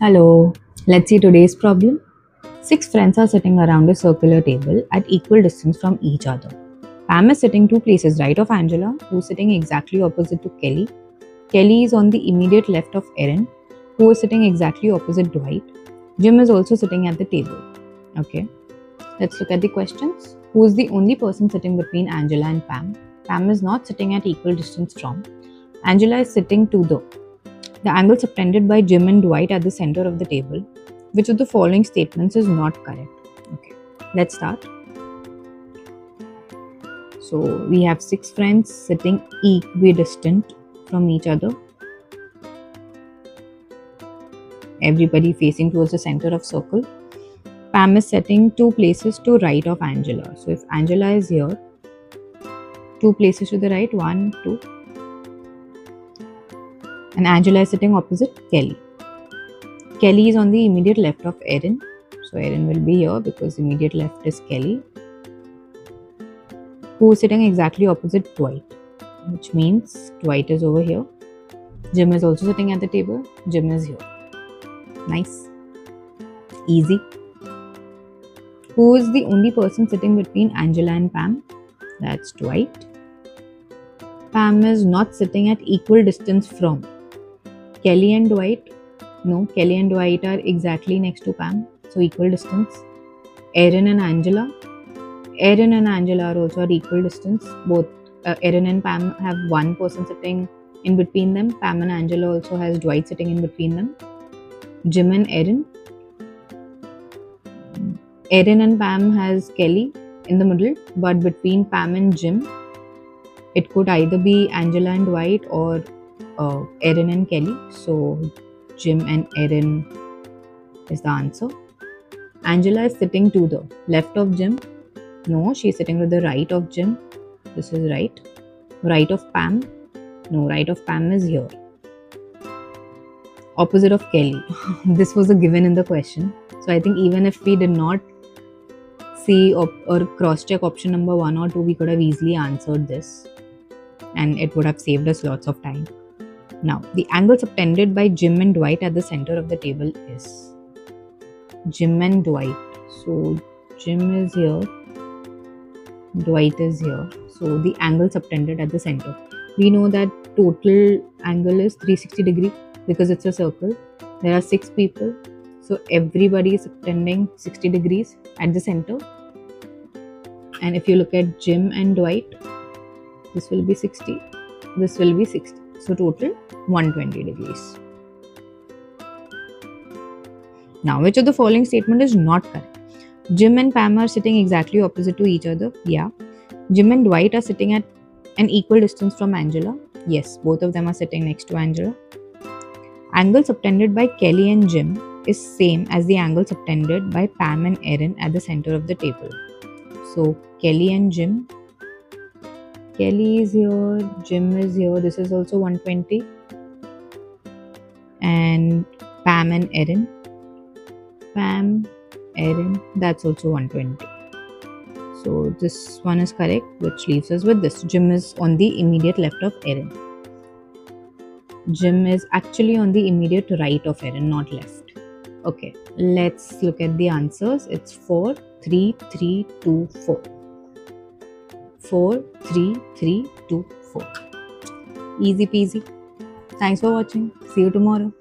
Hello, let's see today's problem. Six friends are sitting around a circular table at equal distance from each other. Pam is sitting two places right of Angela, who's sitting exactly opposite to Kelly. Kelly is on the immediate left of Erin, who is sitting exactly opposite Dwight. Jim is also sitting at the table. Okay, let's look at the questions. Who is the only person sitting between Angela and Pam? Pam is not sitting at equal distance from. Angela is sitting to the angle subtended by Jim and Dwight at the center of the table. Which of the following statements is not correct? Okay, let's start. So we have six friends sitting equidistant from each other. Everybody facing towards the center of circle. Pam is sitting two places to right of Angela. So if Angela is here, two places to the right, 1, 2. And Angela is sitting opposite Kelly. Kelly is on the immediate left of Erin. So Erin will be here because immediate left is Kelly, who is sitting exactly opposite Dwight, which means Dwight is over here. Jim is also sitting at the table. Jim is here. Nice. Easy. Who is the only person sitting between Angela and Pam? That's Dwight. Pam is not sitting at equal distance from Kelly and Dwight. No, Kelly and Dwight are exactly next to Pam, so equal distance. Erin and Angela. Erin and Angela are also at equal distance. Both Erin and Pam have one person sitting in between them. Pam and Angela also has Dwight sitting in between them. Jim and Erin. Erin and Pam has Kelly in the middle, but between Pam and Jim, it could either be Angela and Dwight or Erin and Kelly. So Jim and Erin is the answer. Angela is sitting to the left of Jim. No, she's sitting to the right of Jim. This is right. Right of Pam. No, right of Pam is here. Opposite of Kelly. This was a given in the question. So I think even if we did not see or cross-check option number 1 or 2, we could have easily answered this. And it would have saved us lots of time. Now, the angle subtended by Jim and Dwight at the center of the table is Jim and Dwight. So Jim is here. Dwight is here. So the angle subtended at the center. We know that total angle is 360 degree because it's a circle. There are 6 people. So everybody is subtending 60 degrees at the center. And if you look at Jim and Dwight, this will be 60. This will be 60. So total 120 degrees. Now, which of the following statement is not correct? Jim and Pam are sitting exactly opposite to each other. Yeah. Jim and Dwight are sitting at an equal distance from Angela. Yes, both of them are sitting next to Angela. Angle subtended by Kelly and Jim is same as the angle subtended by Pam and Erin at the center of the table. So Kelly and Jim. Kelly is here. Jim is here. This is also 120. And Pam and Erin. Pam, Erin, that's also 120. So this one is correct, which leaves us with this. Jim is on the immediate left of Erin. Jim is actually on the immediate right of Erin, not left. Okay, let's look at the answers. It's 4, 3, 3, 2, 4. 4, 3, 3, 2, 4. Easy peasy. Thanks for watching. See you tomorrow.